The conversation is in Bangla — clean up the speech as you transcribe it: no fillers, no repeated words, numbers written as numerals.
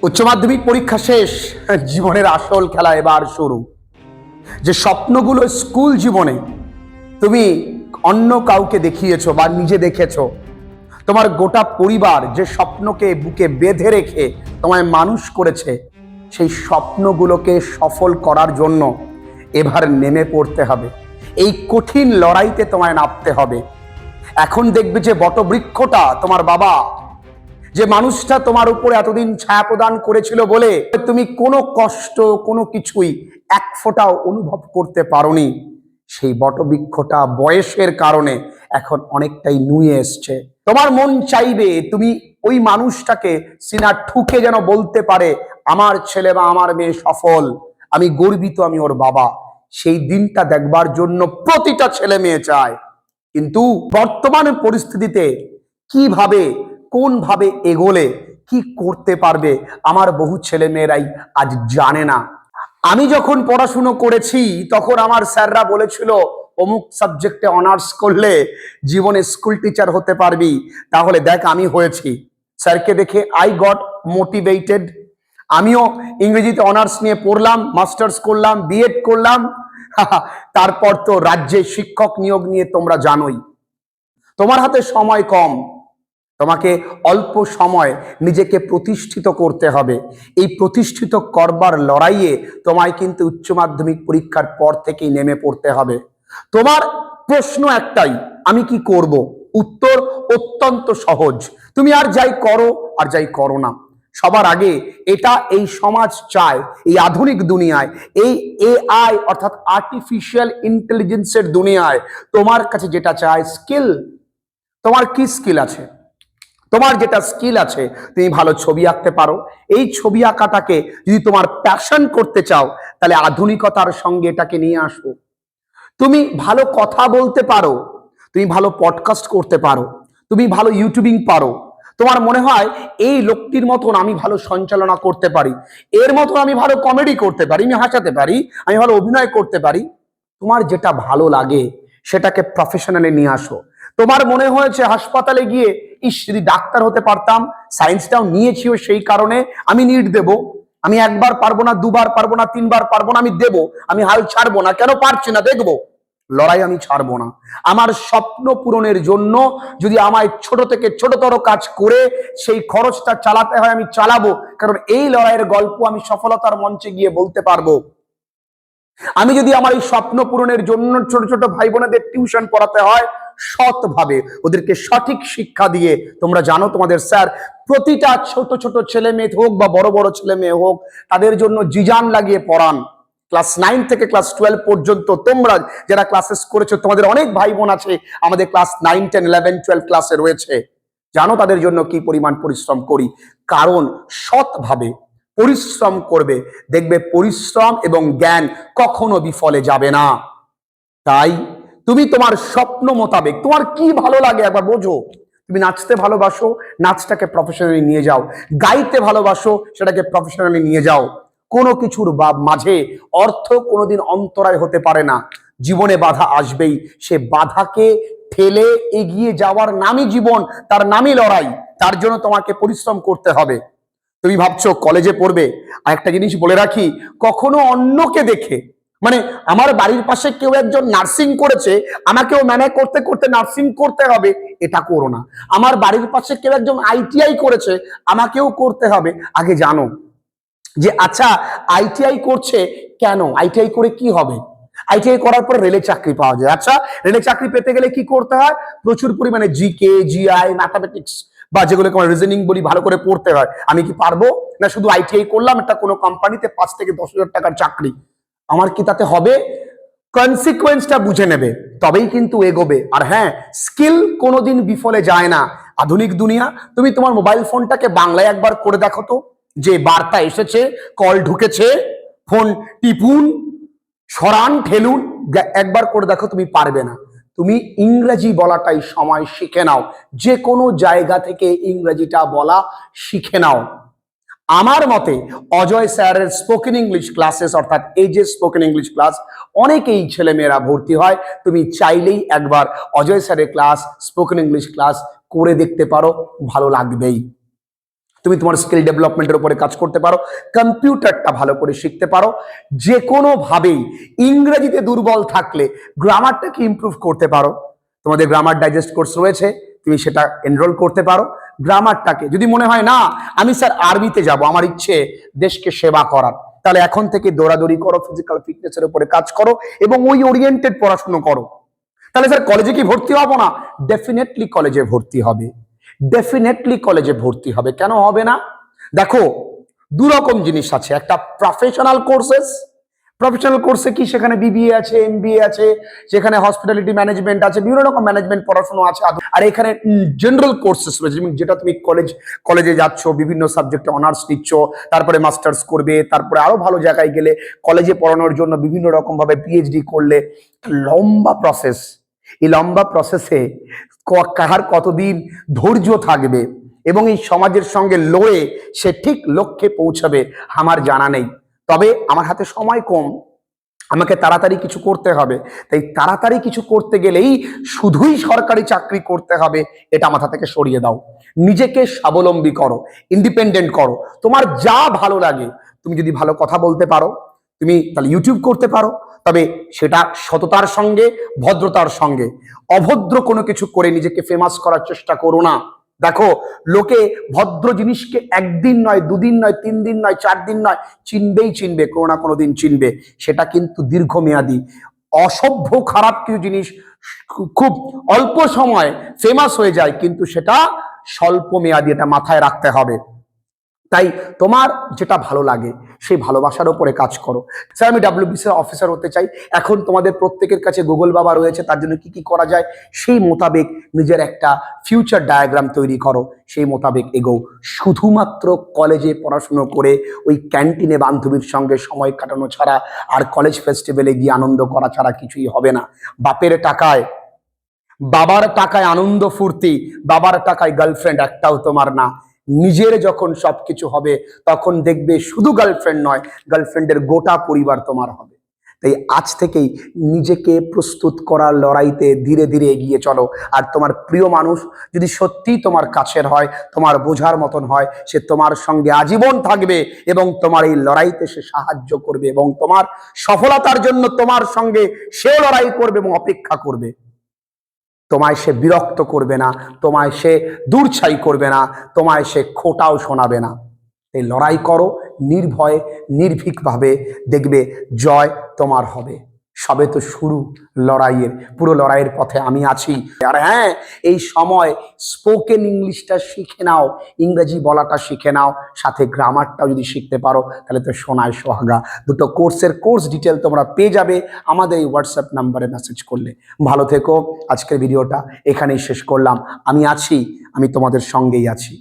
উচ্চ মাধ্যমিক পরীক্ষা শেষ, জীবনের আসল খেলা এবার শুরু। যে স্বপ্নগুলো স্কুল জীবনে তুমি অন্য কাউকে দেখিয়েছো বা নিজে দেখেছো, তোমার গোটা পরিবার যে স্বপ্নকে বুকে বেঁধে রেখে তোমায় মানুষ করেছে, সেই স্বপ্নগুলোকে সফল করার জন্য এবার নেমে পড়তে হবে। এই কঠিন লড়াইতে তোমায় নামতে হবে। এখন দেখবে যে বটবৃক্ষটা তোমার বাবা, যে মানুষটা তোমার উপরে এতদিন ছায়া প্রদান করেছিল বলে তুমি কোনো কষ্ট কোনো কিছুই এক ফোঁটাও অনুভব করতে পারোনি, সেই বটবৃক্ষটা বয়সের কারণে এখন অনেকটাই নুয়ে এসছে। তোমার মন চাইবে তুমি ওই মানুষটাকে সিনা ঠুকে যেন বলতে পারে, আমার ছেলে বা আমার মেয়ে সফল, আমি গর্বিত, আমি ওর বাবা। সেই দিনটা দেখবার জন্য প্রতিটা ছেলে মেয়ে চায়। কিন্তু বর্তমান পরিস্থিতিতে কিভাবে কোনভাবে এগোলে কি করতে পারবে, আমার বহু ছেলে মেয়েরাই আজ জানে না। আমি যখন পড়াশুনো করেছি তখন আমার স্যাররা বলেছিল, অমুক সাবজেক্টে অনার্স করলে জীবনে স্কুল টিচার হতে পারবি। তাহলে দেখ আমি হয়েছি। স্যারকে দেখে আই গট মোটিভেটেড। আমিও ইংরেজিতে অনার্স নিয়ে পড়লাম, মাস্টার্স করলাম, বিএড করলাম। তারপর তো রাজ্যে শিক্ষক নিয়োগ নিয়ে তোমরা জানোই। তোমার হাতে সময় কম, তোমাকে অল্প সময় নিজেকে প্রতিষ্ঠিত করতে হবে। এই প্রতিষ্ঠিত করবার লড়াইয়ে তোমায় কিন্তু উচ্চ মাধ্যমিক পরীক্ষার পর থেকেই নেমে পড়তে হবে। তোমার প্রশ্ন একটাই, আমি কি করব? উত্তর অত্যন্ত সহজ। তুমি আর যাই করো আর যাই করো না, সবার আগে এটা এই সমাজ চায়, এই আধুনিক দুনিয়ায়, এই এআই অর্থাৎ আর্টিফিশিয়াল ইন্টেলিজেন্সের দুনিয়ায় তোমার কাছে যেটা চায় স্কিল। তোমার কি স্কিল আছে? তোমার যেটা স্কিল আছে, তুমি ভালো ছবি আঁকতে পারো। এই ছবি আঁকাটাকে যদি তোমার প্যাশন করতে চাও, তাহলে আধুনিকতার সঙ্গে এটাকে নিয়ে আসো। তুমি ভালো কথা বলতে পারো, তুমি ভালো পডকাস্ট করতে পারো, তুমি ভালো ইউটিউবিং পারো। তোমার মনে হয় এই লোকটির মতন আমি ভালো সঞ্চালনা করতে পারি, এর মতন আমি ভালো কমেডি করতে পারি, আমি হাসাতে পারি, আমি ভালো অভিনয় করতে পারি। তোমার যেটা ভালো লাগে সেটাকে প্রফেশনালি নিয়ে আসো। তোমার মনে হয়েছে হাসপাতালে গিয়ে, ইস যদি ডাক্তার হতে পারতাম, সায়েন্সটাও নিয়েছিও সেই কারণে আমি নিট দেব, আমি একবার পারবো না, দুবার পারবো না, তিনবার পারবো না, আমি দেব, আমি হাল ছাড়বো না। কেন পারছি না দেখবো, লড়াই আমি ছাড়বো না। আমার স্বপ্ন পূরণের জন্য যদি আমায় ছোট থেকে ছোটতর কাজ করে সেই খরচটা চালাতে হয়, আমি চালাবো। কারণ এই লড়াইয়ের গল্প আমি সফলতার মঞ্চে গিয়ে বলতে পারবো। আমি যদি আমার এই স্বপ্ন পূরণের জন্য ছোট ছোট ভাই বোনেদের টিউশন পড়াতে হয়, সৎভাবে ওদেরকে সঠিক শিক্ষা দিয়ে, তোমরা জানো তোমাদের স্যার প্রতিটা ছোট ছোট ছেলে মেয়ে হোক বা বড় বড় ছেলে মেয়ে হোক, তাদের জন্য জিজান লাগিয়ে পড়ান। ক্লাস 9 থেকে ক্লাস 12 পর্যন্ত তোমরা যারা ক্লাসেস করেছো, তোমাদের অনেক ভাই বোন আছে আমাদের ক্লাস 9, 10, 11, 12 ক্লাসে রয়েছে। জানো তাদের জন্য কি পরিমাণ পরিশ্রম করি। কারণ সৎভাবে পরিশ্রম করবে, দেখবে পরিশ্রম এবং জ্ঞান কখনো বিফলে যাবে না। তাই তুমি তোমার স্বপ্ন মোতাবেক, তোমার কি ভালো লাগে একবার বোঝো। তুমি নাচতে ভালোবাসো, নাচটাকে প্রফেশনালি নিয়ে যাও। গাইতে ভালোবাসো, সেটাকে প্রফেশনালি নিয়ে যাও। কোনো কিছুর মাঝে অর্থ কোনোদিন অন্তরায় হতে পারে না। জীবনে বাধা আসবেই, সে বাধাকে ঠেলে এগিয়ে যাওয়ার নামই জীবন, তার নামই লড়াই। তার জন্য তোমাকে পরিশ্রম করতে হবে। তুমি ভাবছো কলেজে পড়বে, আর একটা জিনিস বলে রাখি, কখনো অন্যকে দেখে, মানে আমার বাড়ির পাশে কেউ একজন নার্সিং করেছে, আমাকেও ম্যানেজ করতে করতে নার্সিং করতে হবে, এটা করো না। আমার বাড়ির পাশে কেউ একজন আইটিআই করেছে, আমাকেও করতে হবে। আগে জানো যে আচ্ছা আইটিআই করছে কেন, আইটিআই করে কি হবে। আইটিআই করার পর রেলে চাকরি পাওয়া যায়। আচ্ছা রেলে চাকরি পেতে গেলে কি করতে হয়? প্রচুর পরিমাণে জিকে, জিআই, ম্যাথামেটিক্স বা যেগুলোকে আমরা রিজনিং বলি, ভালো করে পড়তে হয়। আমি কি পারবো? না শুধু আইটিআই করলাম, একটা কোনো কোম্পানিতে 5 থেকে 10,000 টাকার চাকরি, আমার কি তাতে হবে? কনসিকুয়েন্সটা বুঝে নেবে, তবেই কিন্তু এগোবে। আর হ্যাঁ, স্কিল কোনোদিন বিফলে যায় না। আধুনিক দুনিয়া, তুমি তোমার মোবাইল ফোনটাকে বাংলায় একবার করে দেখো তো, যে বার্তা এসেছে, কল ঢুকেছে, ফোন টিপুন, সরান, ঠেলুন, একবার করে দেখো, তুমি পারবে না। তুমি ইংরেজি বলাটাই সময় শিখে নাও, যে কোনো জায়গা থেকে ইংরেজিটা বলা শিখে নাও। আমার মতে অজয় স্যারের স্পোকেন ইংলিশ ক্লাসেস, অর্থাৎ এই যে স্পোকেন ইংলিশ ক্লাস, অনেকেই ছেলেমেয়েরা ভর্তি হয়। তুমি চাইলেই একবার অজয় স্যারের ক্লাস, স্পোকেন ইংলিশ ক্লাস করে দেখতে পারো, ভালো লাগবেই। তুমি তোমার স্কিল ডেভেলপমেন্টের উপরে কাজ করতে পারো, কম্পিউটারটা ভালো করে শিখতে পারো, যে কোনোভাবেই ইংরেজিতে দুর্বল থাকলে গ্রামারটাকে ইমপ্রুভ করতে পারো। তোমাদের গ্রামার ডাইজেস্ট কোর্স রয়েছে, তুমি সেটা এনরোল করতে পারো। গ্রামারটাকে যদি মনে হয় না আমি স্যার আরবিতে যাব, আমার ইচ্ছে দেশকে সেবা করার, তাহলে এখন থেকে দৌড়াদৌড়ি করো, ফিজিক্যাল ফিটনেসের উপরে কাজ করো এবং ওই ওরিয়েন্টেড পড়াশুনো করো। তাহলে স্যার কলেজে কি ভর্তি হবো না? ডেফিনেটলি কলেজে ভর্তি হবে, ডেফিনেটলি কলেজে ভর্তি হবে। কেন হবে না? দেখো, দু রকম জিনিস আছে। একটা প্রফেশনাল কোর্সেস, প্রফেশনাল কোর্সে কি সেখানে বিবিএ আছে, এমবিএ আছে, সেখানে হসপিটালিটি ম্যানেজমেন্ট আছে, বিভিন্ন রকম ম্যানেজমেন্ট পড়াশোনা আছে। আর এখানে জেনারেল কোর্সেস রয়েছে, যেটা তুমি কলেজে যাচ্ছ, বিভিন্ন সাবজেক্টে অনার্স নিচ্ছ, তারপরে মাস্টার্স করবে, তারপরে আরো ভালো জায়গায় গেলে কলেজে পড়ানোর জন্য বিভিন্ন রকম ভাবে পিএইচডি করলে। লম্বা প্রসেস। এই লম্বা প্রসেসে কার কতদিন ধৈর্য থাকবে এবং এই সমাজের সঙ্গে লড়ে সে ঠিক লক্ষ্যে পৌঁছাবে আমার জানা নেই। তবে আমার হাতে সময় কম, আমাকে তাড়াতাড়ি কিছু করতে হবে। তাই তাড়াতাড়ি কিছু করতে গেলেই শুধুই সরকারি চাকরি করতে হবে এটা মাথা থেকে সরিয়ে দাও। নিজেকে স্বাবলম্বী করো, ইন্ডিপেন্ডেন্ট করো। তোমার যা ভালো লাগে, তুমি যদি ভালো কথা বলতে পারো, তুমি তাহলে ইউটিউব করতে পারো, তবে সেটা সততার সঙ্গে, ভদ্রতার সঙ্গে। অভদ্র কোনো কিছু করে নিজেকে ফেমাস করার চেষ্টা করো না। দেখো, লোকে ভদ্র জিনিসকে একদিন নয়, দুদিন নয়, 3 দিন নয়, 4 দিন নয়, চিনবেই চিনবে, কোনো না কোনো দিন চিনবে। সেটা কিন্তু দীর্ঘমেয়াদী। অসভ্য খারাপ কিছু জিনিস খুব অল্প সময় ফেমাস হয়ে যায়, কিন্তু সেটা স্বল্প মেয়াদী, এটা মাথায় রাখতে হবে। তাই তোমার যেটা ভালো লাগে সেই ভালোবাসার উপরে কাজ করো। স্যার আমি ডাব্লিউবিসি অফিসার হতে চাই, এখন তোমাদের প্রত্যেকের কাছে গুগল বাবা রয়েছে, তার জন্য কি কি করা যায় সেই মোতাবেক নিজের একটা ফিউচার ডায়াগ্রাম তৈরি করো, সেই মোতাবেক এগো। শুধুমাত্র কলেজে পড়াশুনো করে ওই ক্যান্টিনে বান্ধবীর সঙ্গে সময় কাটানো ছাড়া আর কলেজ ফেস্টিভ্যালে গিয়ে আনন্দ করা ছাড়া কিছুই হবে না। বাপের টাকায়, বাবার টাকায় আনন্দ ফুর্তি, বাবার টাকায় গার্লফ্রেন্ড একটাও তোমার না। নিজের যখন সবকিছু হবে তখন দেখবে শুধু গার্লফ্রেন্ড নয়, গার্লফ্রেন্ডের গোটা পরিবার তোমার হবে। তাই আজ থেকেই নিজেকে প্রস্তুত করার লড়াইতে ধীরে ধীরে এগিয়ে চলো। আর তোমার প্রিয় মানুষ যদি সত্যিই তোমার কাছের হয়, তোমার বোঝার মতন হয়, সে তোমার সঙ্গে আজীবন থাকবে এবং তোমার এই লড়াইতে সে সাহায্য করবে এবং তোমার সফলতার জন্য তোমার সঙ্গে সেও লড়াই করবে এবং অপেক্ষা করবে। তোমায় সে বিরক্ত করবে না, তোমায় সে দূরছাই করবে না, তোমায় সে খোটাও শোনাবে না। এই লড়াই করো নির্ভয়ে, নির্ভীকভাবে, দেখবে জয় তোমার হবে। সবে তো শুরু লড়াইয়ের, পুরো লড়াইয়ের পথে আমি আছি। আর হ্যাঁ, এই সময় স্পোকেন ইংলিশটা শিখে নাও, ইংরেজি বলাটা শিখে নাও, সাথে গ্রামারটাও যদি শিখতে পারো তাহলে তো সোনায় সোহাগা। দুটো কোর্স ডিটেল তোমরা পেয়ে যাবে আমাদের এই হোয়াটসঅ্যাপ নাম্বারে মেসেজ করলে। ভালো থেকো। আজকের ভিডিওটা এখানেই শেষ করলাম। আমি আছি, আমি তোমাদের সঙ্গেই আছি।